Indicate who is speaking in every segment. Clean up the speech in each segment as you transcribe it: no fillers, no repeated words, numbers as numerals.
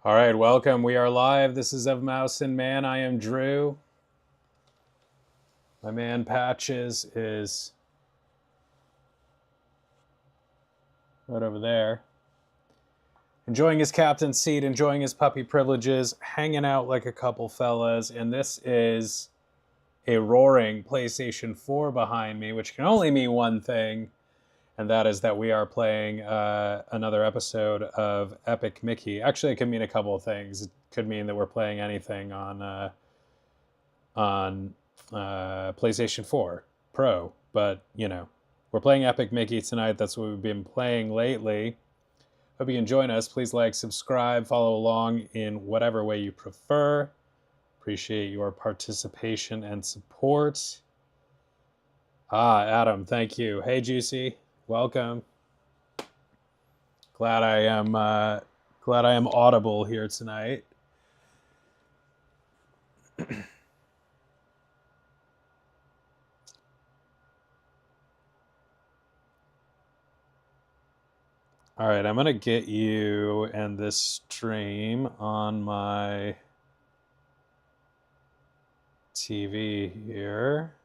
Speaker 1: All right, welcome. We are live. This is Of Mouse and Man. I am Drew. My man Patches is right over there. Enjoying his captain's seat, enjoying his puppy privileges, hanging out like a couple fellas. And this is a roaring PlayStation 4 behind me, which can only mean one thing. And that is that we are playing another episode of Epic Mickey. Actually, it could mean a couple of things. It could mean that we're playing anything on PlayStation 4 Pro. But, you know, we're playing Epic Mickey tonight. That's what we've been playing lately. Hope you can join us. Please like, subscribe, follow along in whatever way you prefer. Appreciate your participation and support. Adam, thank you. Hey, Juicy. Welcome. Glad I am audible here tonight. All right, I'm gonna get you and this stream on my TV here.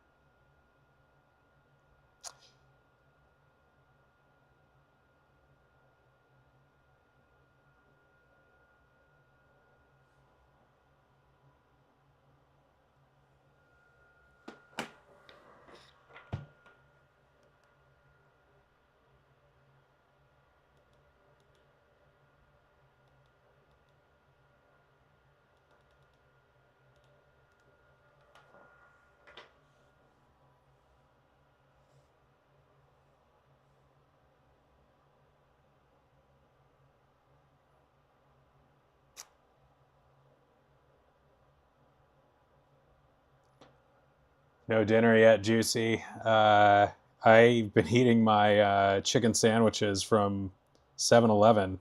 Speaker 1: No dinner yet, Juicy. I've been eating my chicken sandwiches from 7-Eleven.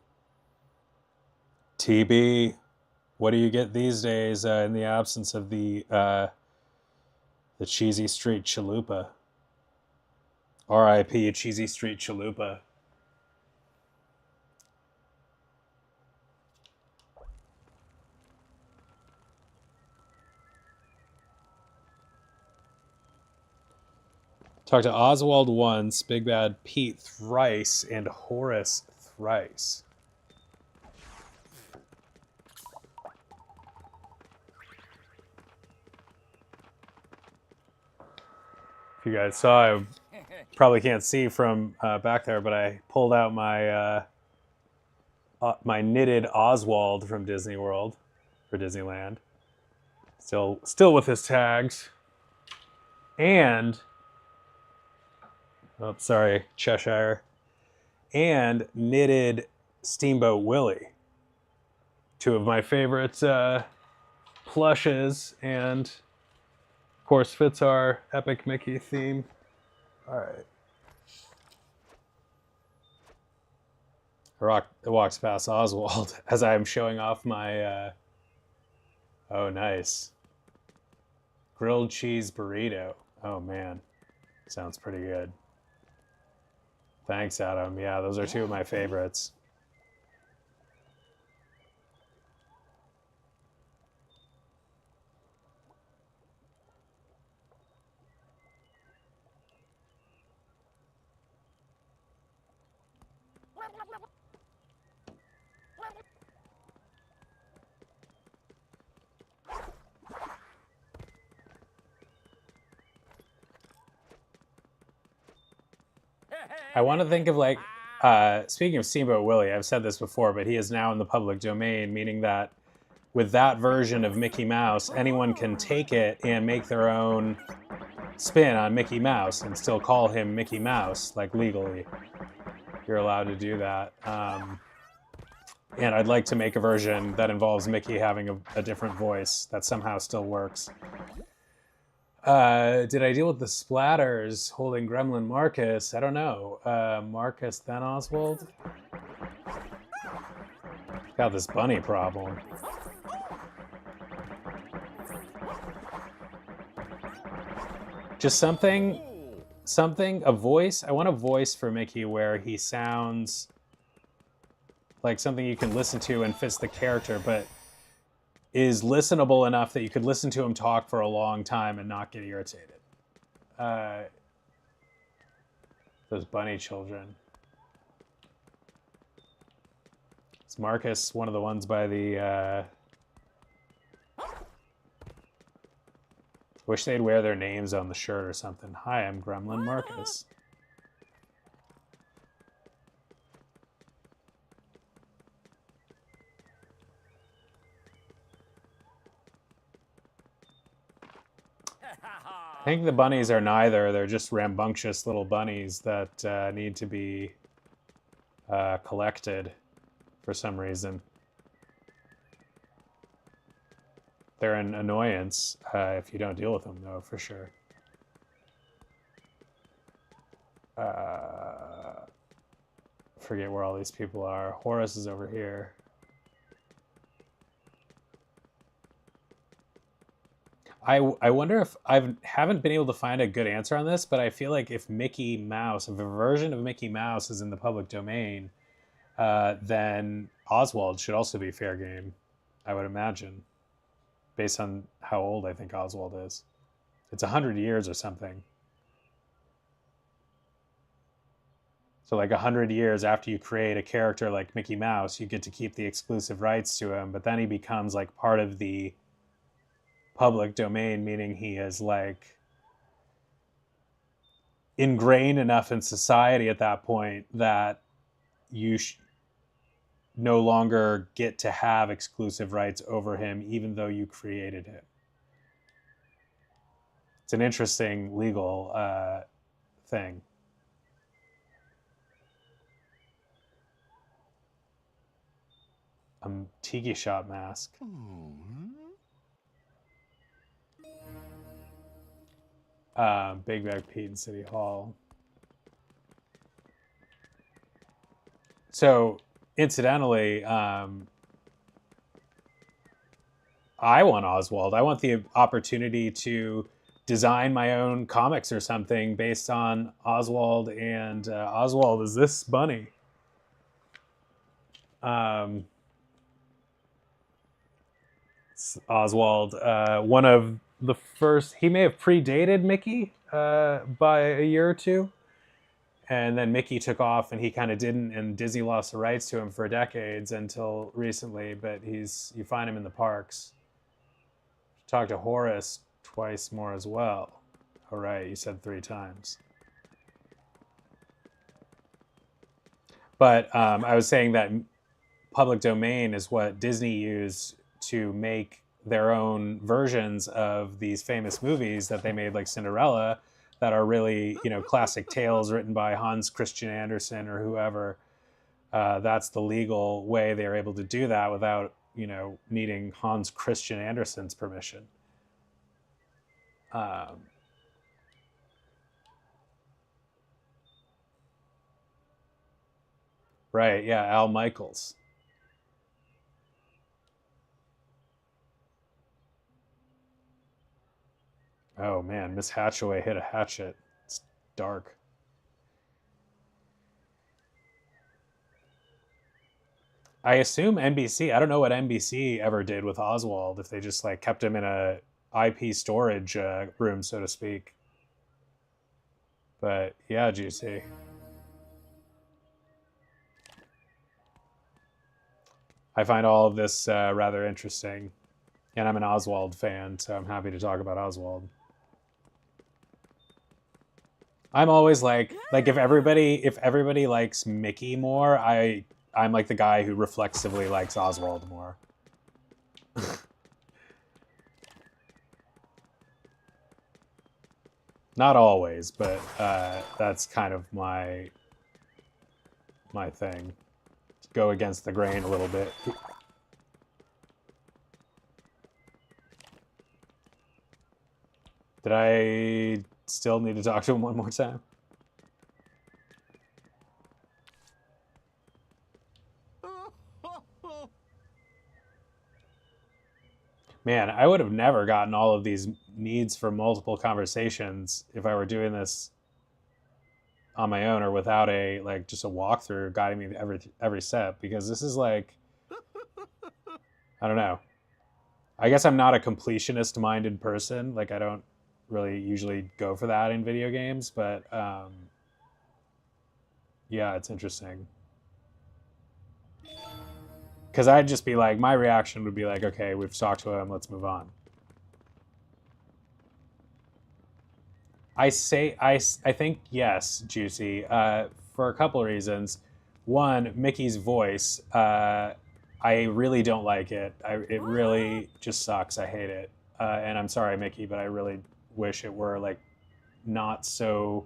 Speaker 1: TB, what do you get these days in the absence of the Cheesy Street Chalupa? R.I.P. Cheesy Street Chalupa. Talk to Oswald once, Big Bad Pete thrice, and Horace thrice. If you guys saw, I probably can't see from back there, but I pulled out my my knitted Oswald from Disney World, for Disneyland. Still with his tags. And oh, sorry, Cheshire. And knitted Steamboat Willie. Two of my favorite plushes, and of course fits our Epic Mickey theme. All right. It walks past Oswald as I'm showing off my, oh, nice. Grilled cheese burrito. Oh, man. Sounds pretty good. Thanks, Adam. Yeah, those are two of my favorites. I want to think of like, speaking of Steamboat Willie, I've said this before, but he is now in the public domain, meaning that with that version of Mickey Mouse, anyone can take it and make their own spin on Mickey Mouse and still call him Mickey Mouse, like legally. You're allowed to do that. And I'd like to make a version that involves Mickey having a different voice that somehow still works. Did I deal with the splatters holding Gremlin Marcus? I don't know. Marcus, then Oswald? Got this bunny problem. Just something, a voice. I want a voice for Mickey where he sounds like something you can listen to and fits the character, but is listenable enough that you could listen to him talk for a long time and not get irritated. Those bunny children. Is Marcus one of the ones by the... Wish they'd wear their names on the shirt or something. Hi, I'm Gremlin Marcus. I think the bunnies are neither. They're just rambunctious little bunnies that need to be collected for some reason. They're an annoyance if you don't deal with them, though, for sure. Forget where all these people are. Horace is over here. I wonder if haven't been able to find a good answer on this, but I feel like if Mickey Mouse, if a version of Mickey Mouse is in the public domain, then Oswald should also be fair game, I would imagine, based on how old I think Oswald is. It's 100 years or something. So like 100 years after you create a character like Mickey Mouse, you get to keep the exclusive rights to him, but then he becomes like part of the public domain, meaning he is like ingrained enough in society at that point that you no longer get to have exclusive rights over him, even though you created him. It's an interesting legal thing. Tiki shop mask. Big Bag Pete in City Hall. So, incidentally, I want Oswald. I want the opportunity to design my own comics or something based on Oswald, and Oswald is this bunny. Oswald, one of the first, he may have predated Mickey by a year or two, and then Mickey took off and he kind of didn't, and Disney lost the rights to him for decades until recently, but you find him in the parks. Talk to Horace twice more as well. All right, you said 3 times. But I was saying that public domain is what Disney used to make their own versions of these famous movies that they made, like Cinderella, that are really, classic tales written by Hans Christian Andersen or whoever. That's the legal way they were able to do that without, needing Hans Christian Andersen's permission. Right, yeah, Al Michaels. Oh man, Miss Hatchaway hit a hatchet. It's dark. I assume NBC, I don't know what NBC ever did with Oswald, if they just like kept him in a IP storage room, so to speak. But yeah, Juicy. I find all of this rather interesting. And I'm an Oswald fan, so I'm happy to talk about Oswald. I'm always like if everybody likes Mickey more, I'm like the guy who reflexively likes Oswald more. Not always, but that's kind of my thing. To go against the grain a little bit. Did I still need to talk to him one more time? Man, I would have never gotten all of these needs for multiple conversations if I were doing this on my own or without a like just a walkthrough guiding me every step, because this is like, I don't know. I guess I'm not a completionist minded person. Like I don't really usually go for that in video games, but yeah, it's interesting. Because I'd just be like, my reaction would be like, okay, we've talked to him, let's move on. I think yes, Juicy, for a couple of reasons. One, Mickey's voice, I really don't like it. It really just sucks. I hate it. And I'm sorry, Mickey, but I really wish it were like not so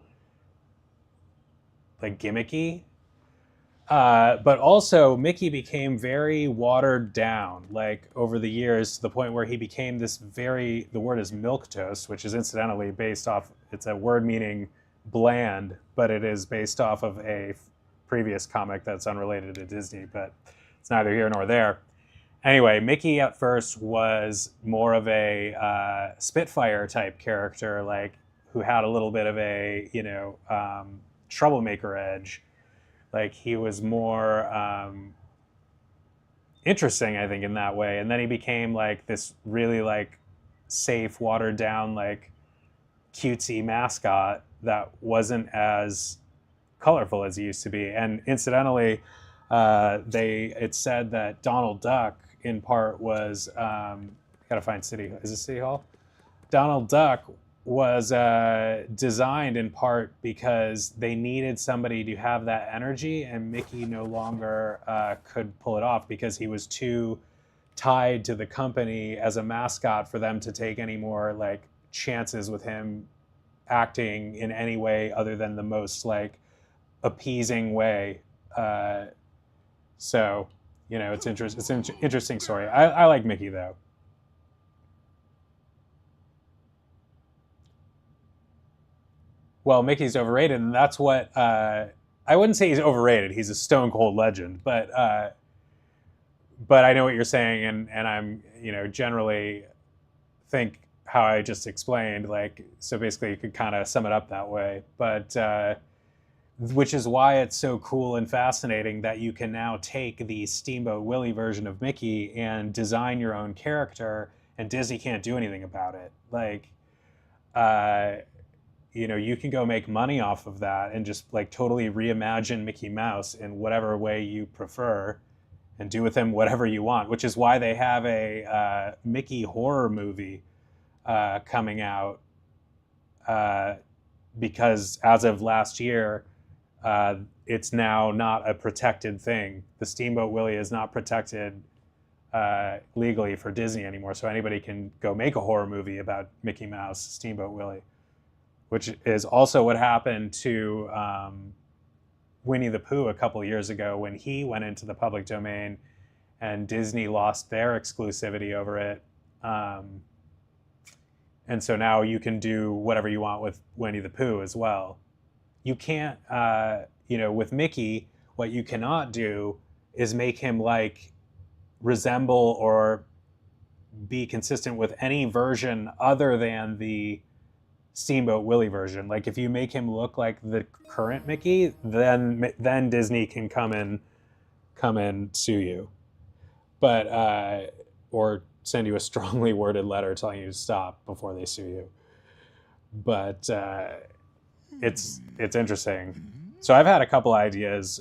Speaker 1: like gimmicky. But also, Mickey became very watered down, like over the years, to the point where he became this very. The word is milquetoast, which is incidentally based off. It's a word meaning bland, but it is based off of a previous comic that's unrelated to Disney. But it's neither here nor there. Anyway, Mickey at first was more of a Spitfire type character, like who had a little bit of a troublemaker edge. Like he was more interesting, I think, in that way. And then he became like this really like safe, watered down, like cutesy mascot that wasn't as colorful as he used to be. And incidentally, it said that Donald Duck in part was gotta find City. Is it City Hall? Donald Duck was designed in part because they needed somebody to have that energy, and Mickey no longer could pull it off because he was too tied to the company as a mascot for them to take any more like chances with him acting in any way other than the most like appeasing way. So it's interesting. It's an interesting story. I like Mickey though. Well, Mickey's overrated, and that's what I wouldn't say he's overrated. He's a stone cold legend, but I know what you're saying, and I'm generally think how I just explained. Like so, basically, you could kind of sum it up that way. But which is why it's so cool and fascinating that you can now take the Steamboat Willie version of Mickey and design your own character, and Disney can't do anything about it. Like. You can go make money off of that and just like totally reimagine Mickey Mouse in whatever way you prefer and do with him whatever you want, which is why they have a Mickey horror movie coming out because as of last year, it's now not a protected thing. The Steamboat Willie is not protected legally for Disney anymore, so anybody can go make a horror movie about Mickey Mouse, Steamboat Willie, which is also what happened to Winnie the Pooh a couple years ago when he went into the public domain and Disney lost their exclusivity over it. And so now you can do whatever you want with Winnie the Pooh as well. You can't, with Mickey, what you cannot do is make him like resemble or be consistent with any version other than the Steamboat Willie version. Like if you make him look like the current Mickey, then Disney can come and sue you, but or send you a strongly worded letter telling you to stop before they sue you. But it's interesting. So I've had a couple ideas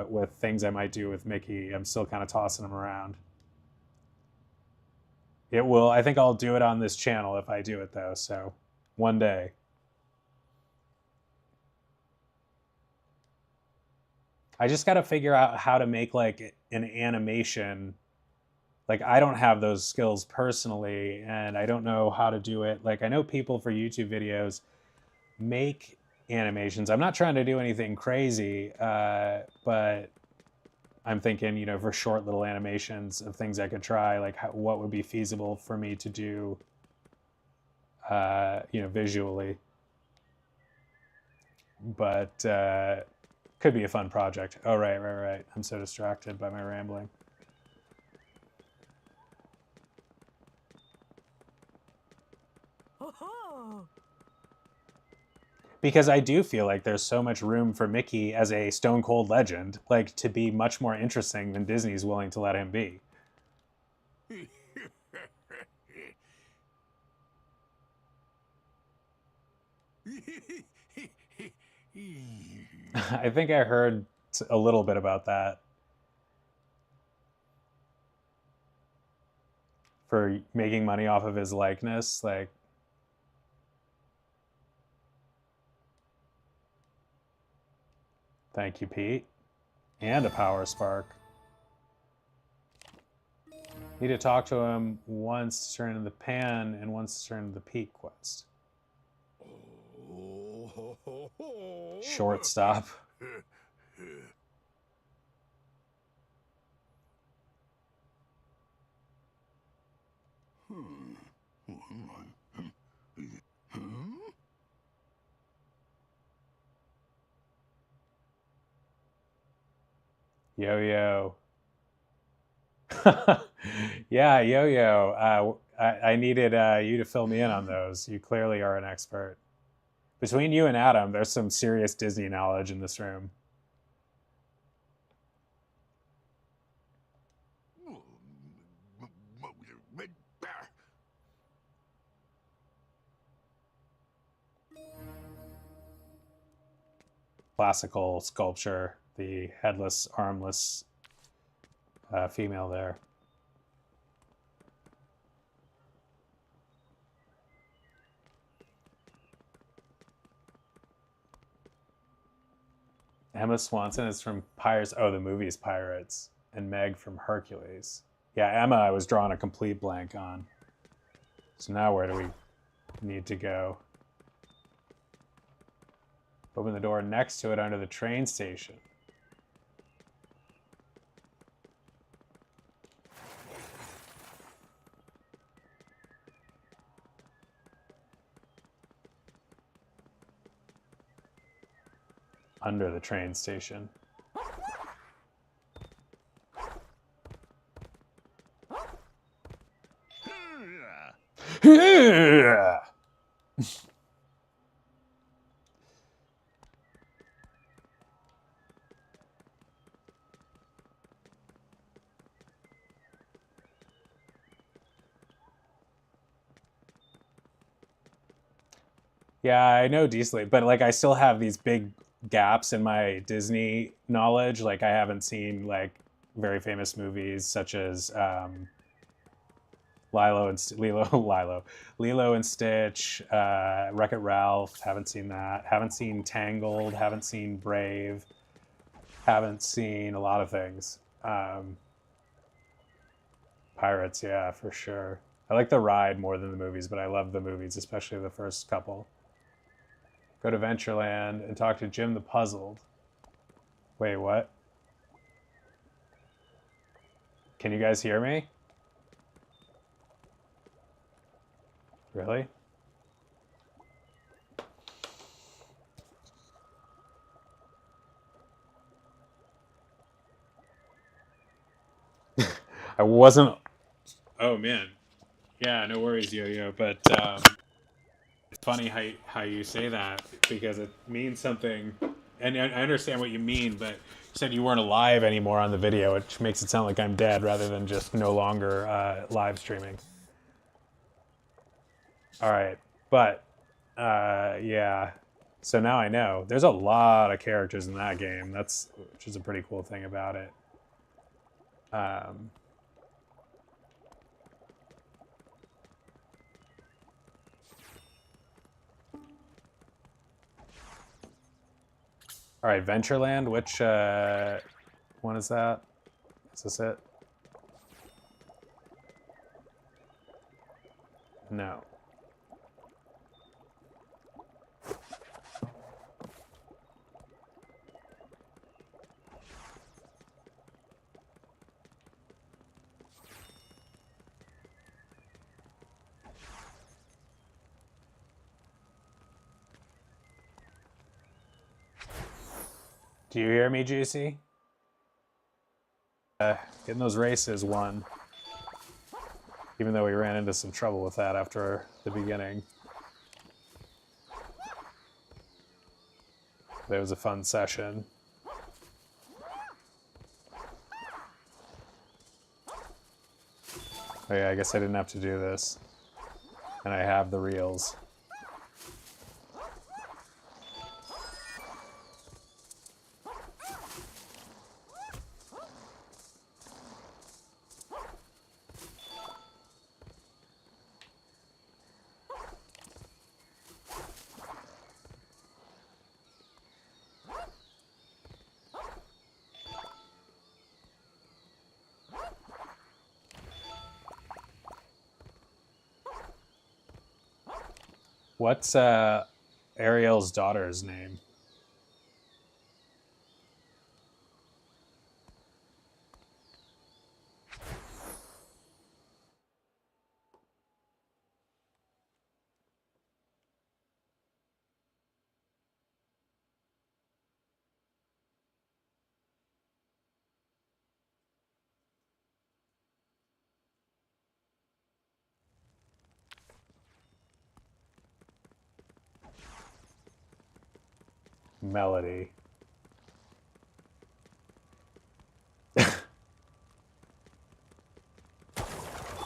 Speaker 1: with things I might do with Mickey. I'm still kind of tossing them around. It will. I think I'll do it on this channel if I do it though. So. One day. I just got to figure out how to make like an animation. Like I don't have those skills personally, and I don't know how to do it. Like I know people for YouTube videos make animations. I'm not trying to do anything crazy, but I'm thinking, for short little animations of things I could try, like what would be feasible for me to do visually, but could be a fun project. Oh, right. I'm so distracted by my rambling. Because I do feel like there's so much room for Mickey as a stone cold legend, like to be much more interesting than Disney's willing to let him be. I think I heard a little bit about that. For making money off of his likeness, like. Thank you, Pete. And a power spark. Need to talk to him once to turn into the pan and once to turn into the peak quest. Shortstop. Yo-yo. Yeah, yo-yo. I needed you to fill me in on those. You clearly are an expert. Between you and Adam, there's some serious Disney knowledge in this room. Classical sculpture, the headless, armless female there. Emma Swanson is from Pirates. Oh, the movie's Pirates. And Meg from Hercules. Yeah, Emma I was drawing a complete blank on. So now where do we need to go? Open the door next to it under the train station. Under the train station. Yeah, I know decently, but like I still have these big gaps in my Disney knowledge. Like I haven't seen like very famous movies such as Lilo and Lilo and Stitch, Wreck-It Ralph. Haven't seen that. Haven't seen Tangled. Haven't seen Brave. Haven't seen a lot of things. Pirates, yeah, for sure. I like the ride more than the movies, but I love the movies, especially the first couple. Go to Ventureland and talk to Jim the Puzzled. Wait, what? Can you guys hear me? Really? I wasn't... Oh, man. Yeah, no worries, Yo-Yo, but it's funny how you say that because it means something, and I understand what you mean, but you said you weren't alive anymore on the video, which makes it sound like I'm dead rather than just no longer live streaming. All right, but yeah, so now I know. There's a lot of characters in that game. Which is a pretty cool thing about it. All right, Ventureland, which one is that? Is this it? No. Do you hear me, Juicy? Getting those races won. Even though we ran into some trouble with that after the beginning. It was a fun session. Oh yeah, I guess I didn't have to do this. And I have the reels. What's Ariel's daughter's name? Melody.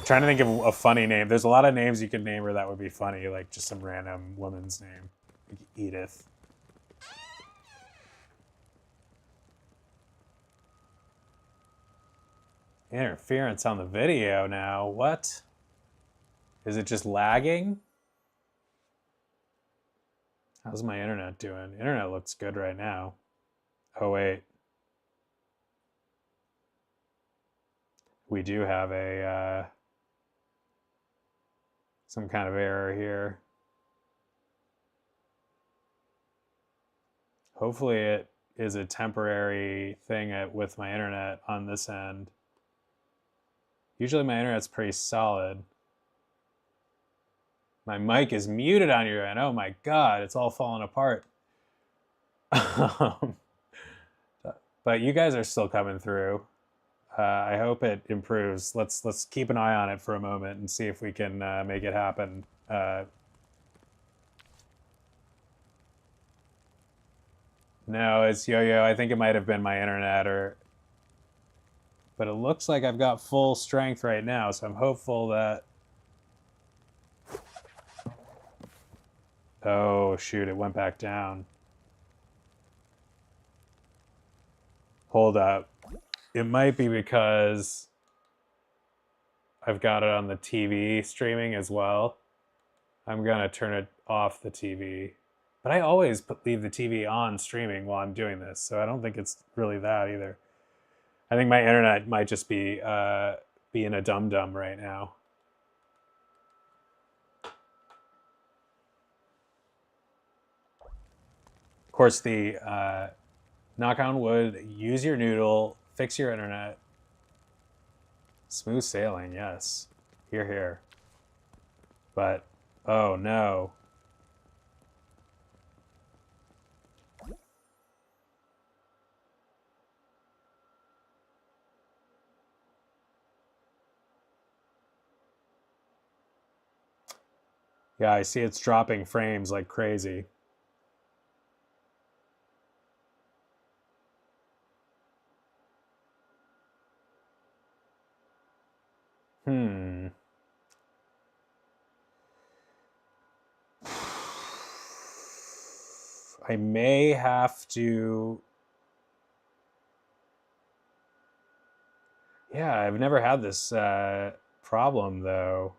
Speaker 1: Trying to think of a funny name. There's a lot of names you could name her that would be funny, like just some random woman's name. Like Edith. Interference on the video now. What? Is it just lagging? How's my internet doing? Internet looks good right now. Oh, wait. We do have a some kind of error here. Hopefully it is a temporary thing with my internet on this end. Usually my internet's pretty solid. My mic is muted on your end. Oh my God, it's all falling apart. But you guys are still coming through. I hope it improves. Let's keep an eye on it for a moment and see if we can make it happen. No, it's Yo-Yo. I think it might have been my internet, but it looks like I've got full strength right now, so I'm hopeful that... Oh, shoot, it went back down. Hold up. It might be because I've got it on the TV streaming as well. I'm going to turn it off the TV. But I always leave the TV on streaming while I'm doing this, so I don't think it's really that either. I think my internet might just be being a dum-dum right now. Of course, the knock on wood, use your noodle, fix your internet. Smooth sailing, yes. Hear, hear. But, oh no. Yeah, I see it's dropping frames like crazy. I may have to... Yeah, I've never had this problem, though.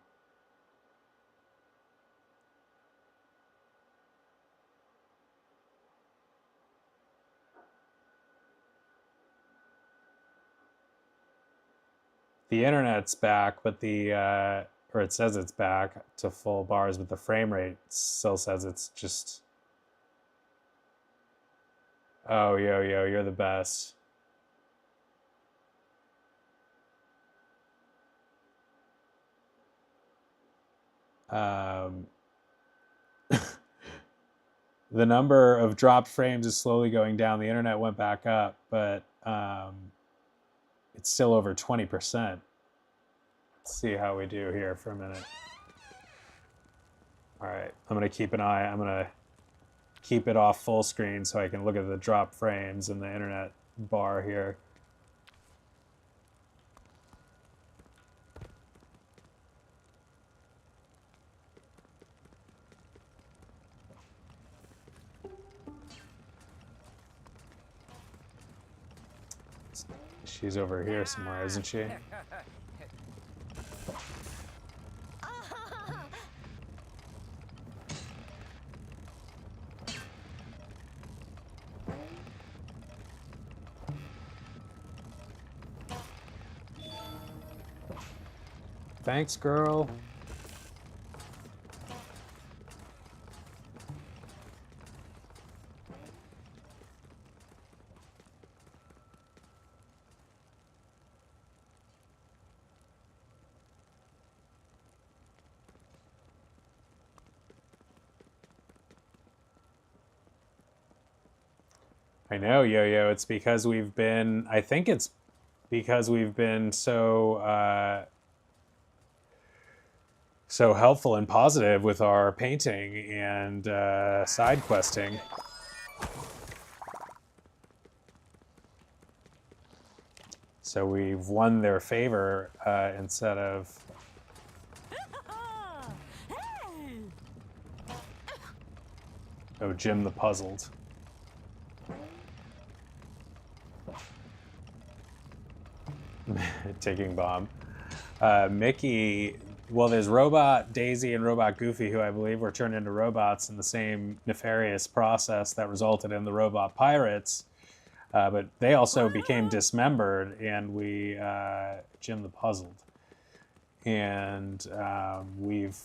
Speaker 1: The internet's back, but or it says it's back to full bars, but the frame rate still says it's just... Oh, Yo-Yo, you're the best. The number of dropped frames is slowly going down. The internet went back up, but it's still over 20%. Let's see how we do here for a minute. All right, I'm gonna keep an eye. I'm gonna keep it off full screen so I can look at the drop frames in the internet bar here. She's over here somewhere, isn't she? Thanks, girl. I know, Yo-Yo. It's because we've been, I think it's because we've been so so helpful and positive with our painting and side questing. So we've won their favor instead of... Oh, Jim the Puzzled. Ticking bomb. Mickey, well, there's Robot Daisy and Robot Goofy, who I believe were turned into robots in the same nefarious process that resulted in the robot pirates. But they also became dismembered, and we, Jim the Puzzled. And we've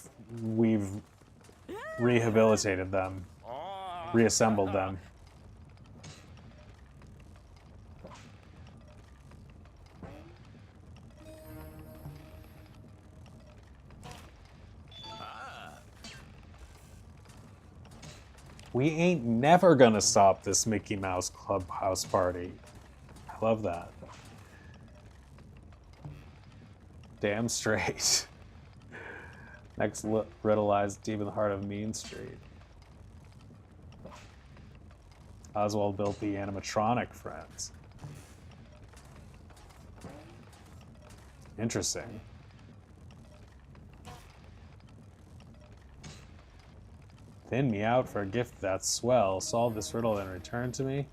Speaker 1: rehabilitated them, reassembled them. We ain't never gonna stop this Mickey Mouse Clubhouse party. I love that. Damn straight. Next riddle lies deep in the heart of Mean Street. Oswald built the animatronic friends. Interesting. Thin me out for a gift that's swell. Solve this riddle and return to me.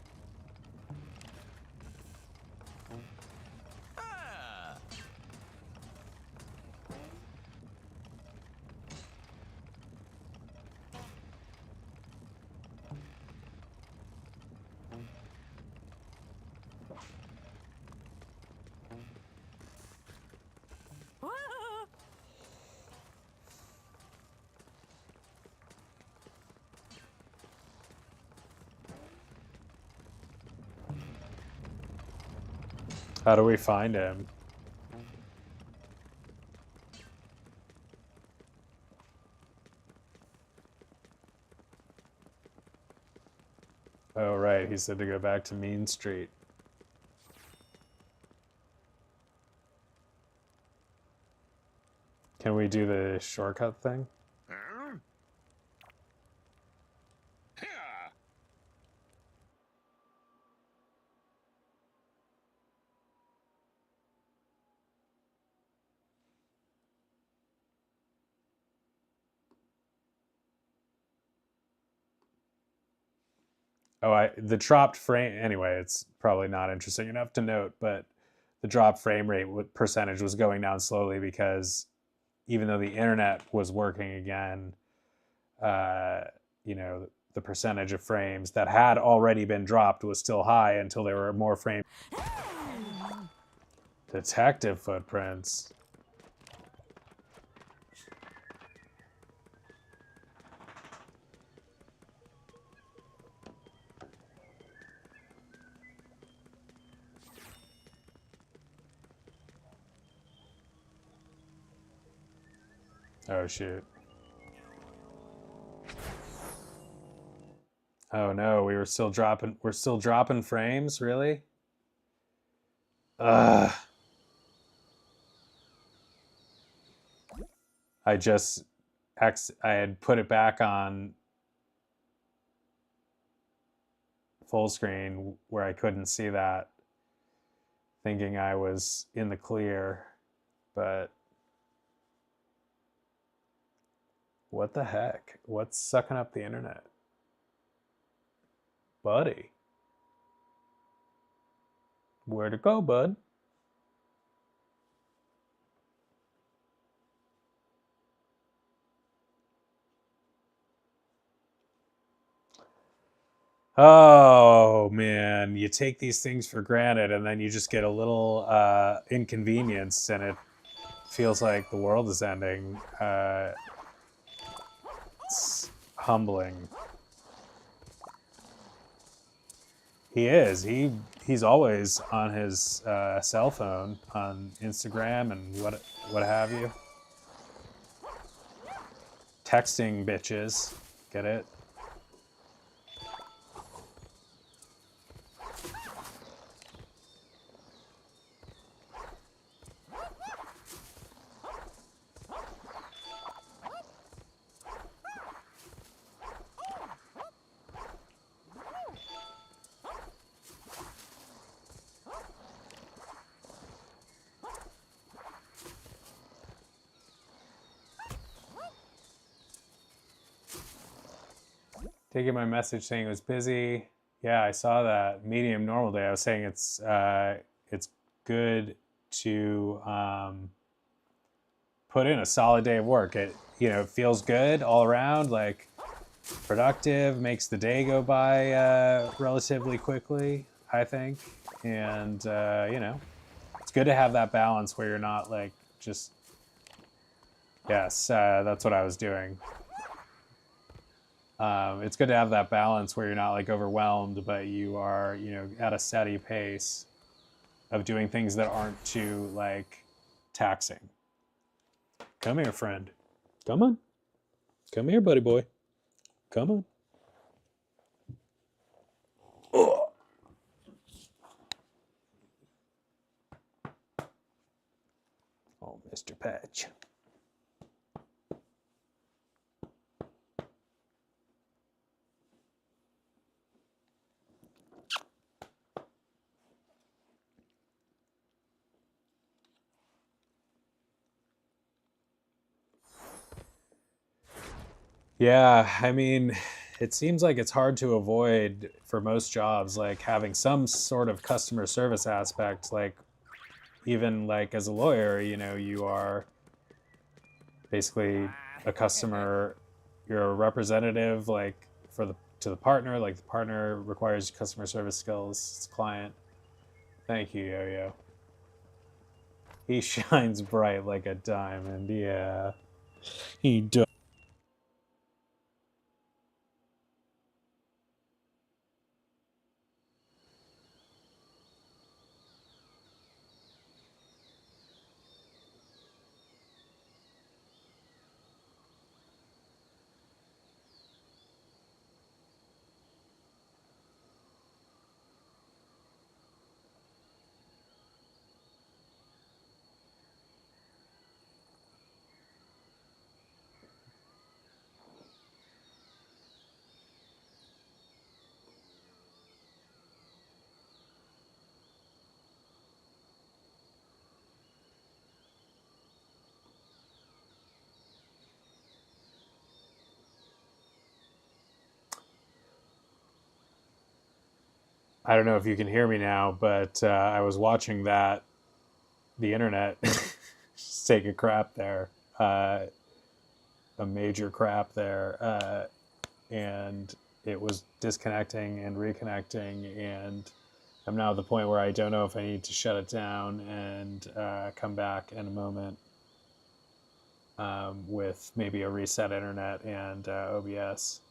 Speaker 1: How do we find him? Oh, right. He said to go back to Mean Street. Can we do the shortcut thing? Oh, the dropped frame, anyway, it's probably not interesting enough to note, but the drop frame rate percentage was going down slowly because even though the internet was working again, you know, the percentage of frames that had already been dropped was still high until there were more frames. Detective footprints. Oh, shoot. Oh no, we're still dropping frames, really? Ugh. I had put it back on full screen where I couldn't see that, thinking I was in the clear, but what the heck? What's sucking up the internet? Buddy. Where'd it go, bud? Oh man, you take these things for granted and then you just get a little inconvenience and it feels like the world is ending. It's humbling. He is. He's always on his cell phone, on Instagram and what have you. Texting bitches. Get it? Taking my message saying it was busy. Yeah, I saw that. Medium normal day. I was saying it's good to put in a solid day of work. It feels good all around, like productive, makes the day go by relatively quickly, I think. And it's good to have that balance where you're not like just yes, that's what I was doing. It's good to have that balance where you're not like overwhelmed, but you are, at a steady pace of doing things that aren't too like taxing. Come here, friend. Come on. Come here, buddy boy. Come on. Oh, Mr. Patch. Yeah, I mean, it seems like it's hard to avoid for most jobs, like having some sort of customer service aspect. Like, even like as a lawyer, you are basically a customer. You're a representative, like to the partner. Like the partner requires customer service skills. It's client. Thank you, Yo-Yo. He shines bright like a diamond. Yeah, he does. I don't know if you can hear me now, but I was watching the internet just take a crap there, a major crap there, and it was disconnecting and reconnecting, and I'm now at the point where I don't know if I need to shut it down and come back in a moment with maybe a reset internet and OBS.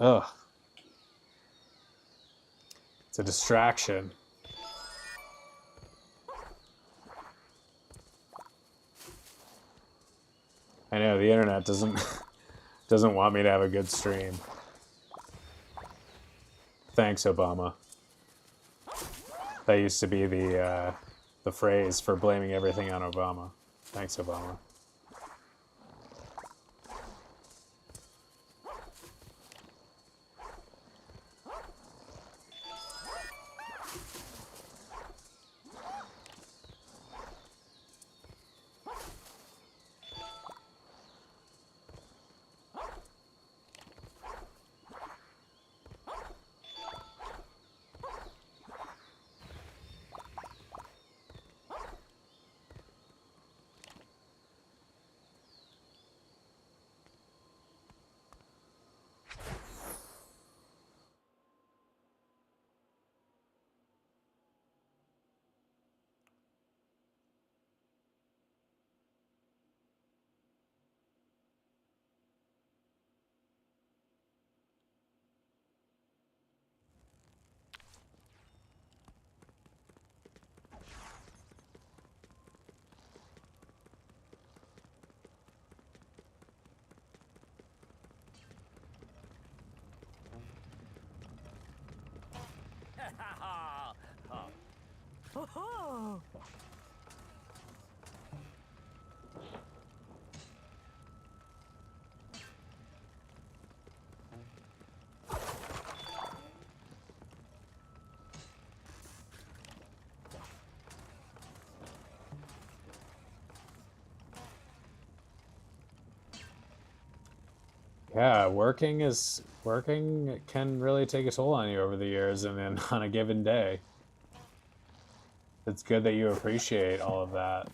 Speaker 1: Ugh. It's a distraction. I know the internet doesn't want me to have a good stream. Thanks, Obama. That used to be the phrase for blaming everything on Obama. Thanks, Obama. Yeah, working can really take a toll on you over the years, and then on a given day. It's good that you appreciate all of that.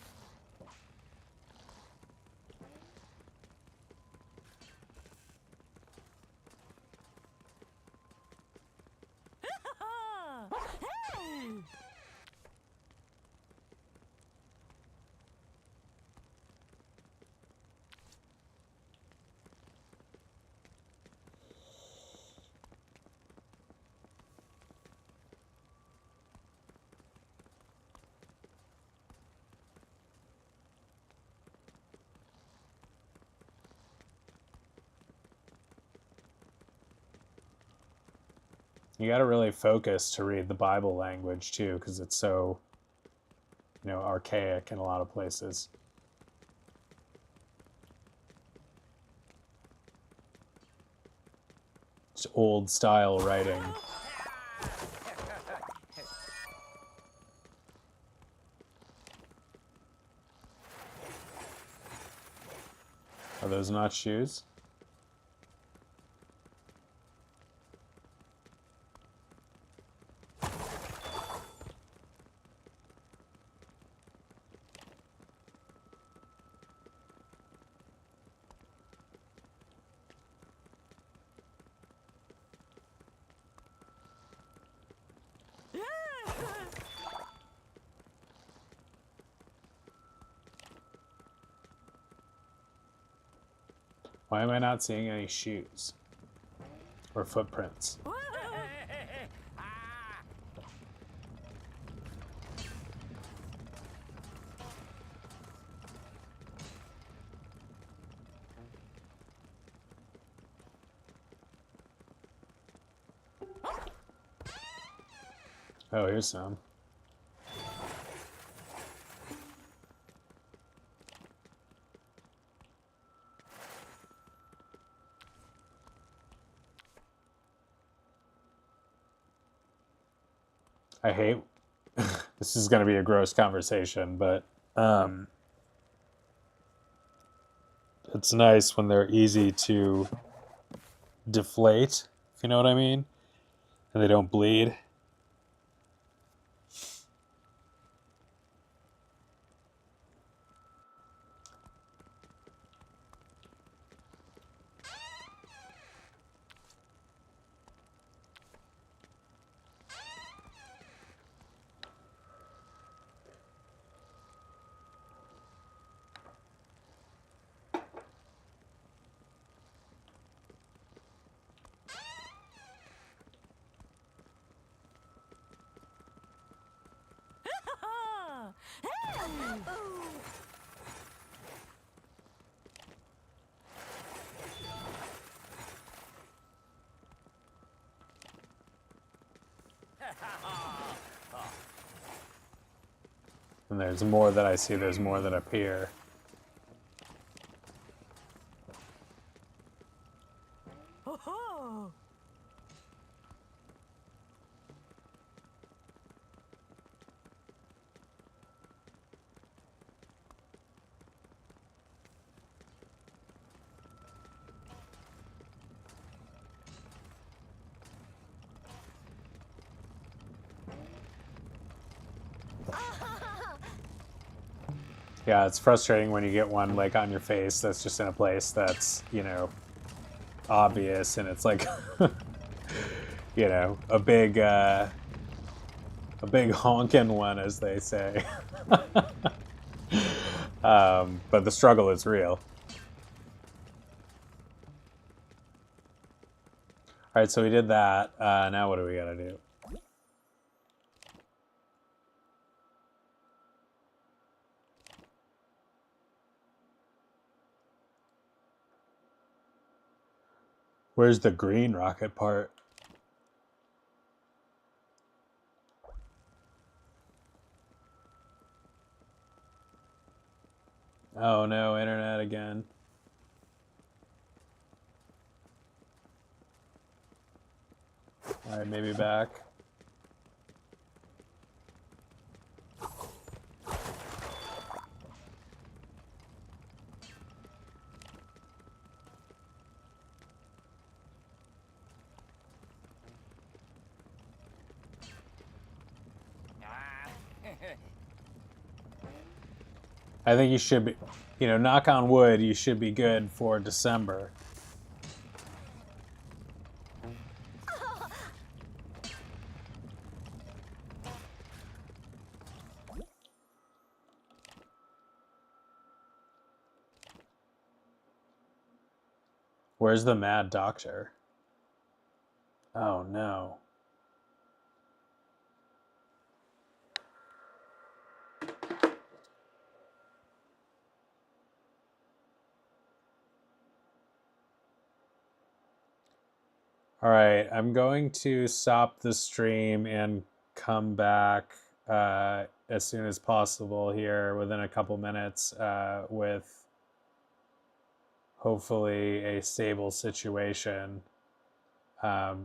Speaker 1: You got to really focus to read the Bible language too, because it's so, archaic in a lot of places. It's old style writing. Are those not shoes? Why am I not seeing any shoes or footprints? Oh, here's some. I hate this is going to be a gross conversation, but it's nice when they're easy to deflate, if you know what I mean, and they don't bleed. And there's more that I see, there's more that appear. Yeah, it's frustrating when you get one like on your face that's just in a place that's, you know, obvious, and it's like, you know, a big honkin' one, as they say. But the struggle is real. All right, so we did that. Now what do we gotta do? Where's the green rocket part? Oh no, internet again. All right, maybe back. I think you should be, you know, knock on wood, you should be good for December. Where's the mad doctor? Oh no. All right, I'm going to stop the stream and come back as soon as possible here within a couple minutes with hopefully a stable situation.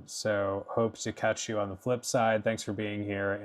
Speaker 1: So hope to catch you on the flip side. Thanks for being here.